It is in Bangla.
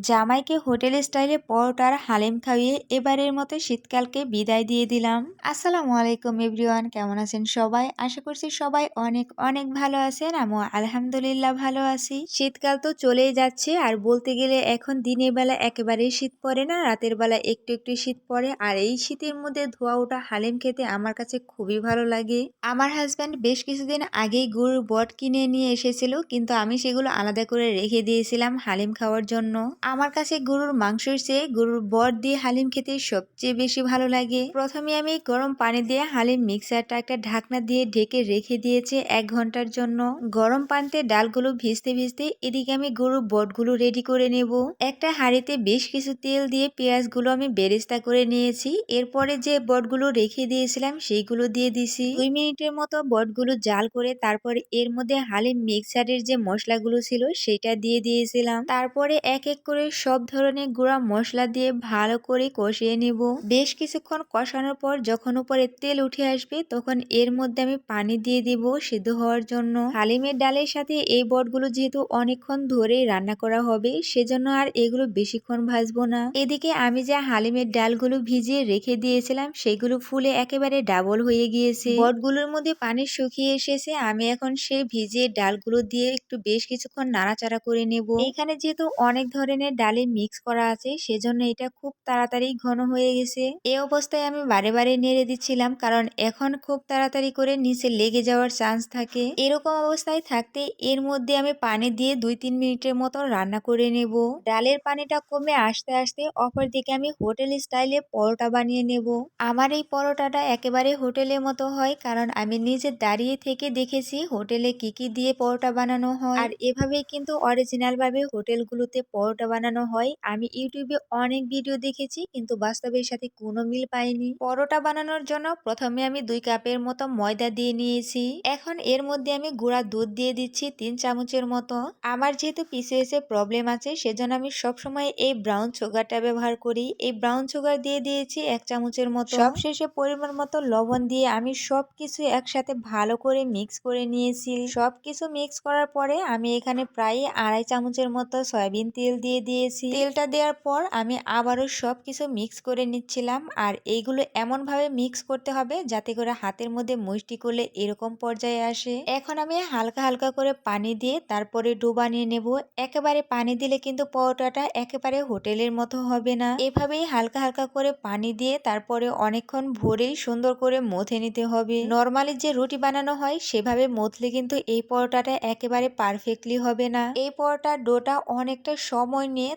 জামাইকে হোটেল স্টাইলে পরোটার হালিম খাইয়ে এবারের মতো শীতকালকে বিদায় দিয়ে দিলাম। আসসালামু আলাইকুম এভরিওয়ান, কেমন আছেন সবাই? আশা করছি সবাই অনেক অনেক ভালো আছেন। আমিও আলহামদুলিল্লাহ ভালো আছি। শীতকাল তো চলেই যাচ্ছে, আর বলতে গেলে এখন দিনের বেলা একেবারেই শীত পড়ে না, রাতের বেলা একটু একটু শীত পড়ে। আর এই শীতের মধ্যে ধোয়া ওঠা হালিম খেতে আমার কাছে খুবই ভালো লাগে। আমার হাজব্যান্ড বেশ কিছুদিন আগেই গরুর বট কিনে নিয়ে এসেছিল, কিন্তু আমি সেগুলো আলাদা করে রেখে দিয়েছিলাম হালিম খাওয়ার জন্য। আমার কাছে গরুর মাংসের চেয়ে গরুর বট দিয়ে হালিম খেতে সবচেয়ে বেশি ভালো লাগে। প্রথমে আমি গরম পানি দিয়ে হালিম মিক্সারটা একটা ঢাকনা দিয়ে ঢেকে রেখে দিয়েছি 1 ঘন্টার জন্য। গরম পানিতে ডালগুলো ভিজতে ভিজতে এদিকে আমি গরুর বটগুলো রেডি করে নেব। একটা হাঁড়িতে বেশ কিছু তেল দিয়ে পেঁয়াজগুলো আমি বেরেস্তা করে নিয়েছি। এরপরে যে বটগুলো রেখে দিয়েছিলাম সেইগুলো দিয়ে দিছি। 2 মিনিটের মতো বটগুলো জাল করে তারপর এর মধ্যে হালিম মিক্সারের যে মশলাগুলো ছিল সেটা দিয়ে দিয়েছিলাম। তারপরে এক এক করে সব ধরনের গুঁড়া মশলা দিয়ে ভালো করে কষিয়ে নেব। বেশ কিছুক্ষণ কষানোর পর যখন উপরে তেল উঠে আসবে তখন এর মধ্যে আমি পানি দিয়ে দিব সিদ্ধ হওয়ার জন্য। হালিমের ডালের সাথে এই বটগুলো যেহেতু অনেকক্ষণ ধরেই রান্না করা হবে, সেজন্য আর এগুলো বেশিক্ষণ ভাজবো না। এদিকে আমি যে হালিমের ডালগুলো ভিজিয়ে রেখে দিয়েছিলাম সেগুলো ফুলে একেবারে ডাবল হয়ে গিয়েছে। বটগুলোর মধ্যে পানি শুকিয়ে এসেছে। আমি এখন সেই ভিজিয়ে ডালগুলো দিয়ে একটু বেশ কিছুক্ষণ নাড়াচাড়া করে নেব। এখানে যেহেতু অনেক ধরনের ডালে মিক্স করা আছে, সেজন্য এটা খুব তাড়াতাড়ি ঘন হয়ে গেছে। এই অবস্থায় আমি বারে বারে নেড়ে দিচ্ছিলাম, কারণ এখন খুব তাড়াতাড়ি করে নিচে লেগে যাওয়ার চান্স থাকে। এরকম অবস্থায় থাকতে এর মধ্যে আমি পানি দিয়ে 2-3 মিনিটের মতো রান্না করে নেব। ডালের পানিটা কমে আসতে আসতে অপর দিকে আমি হোটেল স্টাইলে পরোটা বানিয়ে নেব। আমার এই পরোটাটা একেবারে হোটেলের মতো হয়, কারণ আমি নিজে দাঁড়িয়ে থেকে দেখেছি হোটেলে কি কি দিয়ে পরোটা বানানো হয়। আর এভাবেই কিন্তু অরিজিনাল ভাবে হোটেলগুলোতে পরোটা বানানো হয়। আমি ইউটিউবে অনেক ভিডিও দেখেছি, কিন্তু বাস্তবের সাথে কোনো মিল পাইনি। পরোটা বানানোর জন্য প্রথমে আমি 2 কাপের মতো ময়দা দিয়ে নিয়েছি। এখন এর মধ্যে আমি গুঁড়া দুধ দিয়ে দিচ্ছি 3 চামচের মতো। আমার যেহেতু পিসিওএস প্রবলেম আছে, সেজন্য আমি সবসময় এই ব্রাউন সুগারটা ব্যবহার করি। এই ব্রাউন সুগার দিয়ে দিয়েছি 1 চামচের মতো। সবশেষে পরিমাণ মতো লবণ দিয়ে আমি সবকিছু একসাথে ভালো করে মিক্স করে নিয়েছি। সবকিছু মিক্স করার পরে আমি এখানে প্রায় 2.5 চামচের মতো সয়াবিন তেল দিয়ে দিয়েছি। তেলটা দেওয়ার পর আমি আবারও সবকিছু মিক্স করে নিচ্ছিলাম। আর এইগুলো এমন ভাবে মিক্স করতে হবে যাতে করে হাতের মধ্যে মুষ্টি করলে এরকম পর্যায়ে আসে। এখন আমি হালকা হালকা করে পানি দিয়ে তারপরে ডো বানিয়ে নেব। একেবারে পানি দিলে কিন্তু পরোটাটা একেবারে হোটেলের মতো হবে না। এভাবেই হালকা হালকা করে পানি দিয়ে তারপরে অনেকক্ষণ ভরেই সুন্দর করে মথে নিতে হবে। নরমালি যে রুটি বানানো হয় সেভাবে মথলে কিন্তু এই পরোটাটা একেবারে পারফেক্টলি হবে না। এই পরোটার ডোটা অনেকটা সময় নিয়ে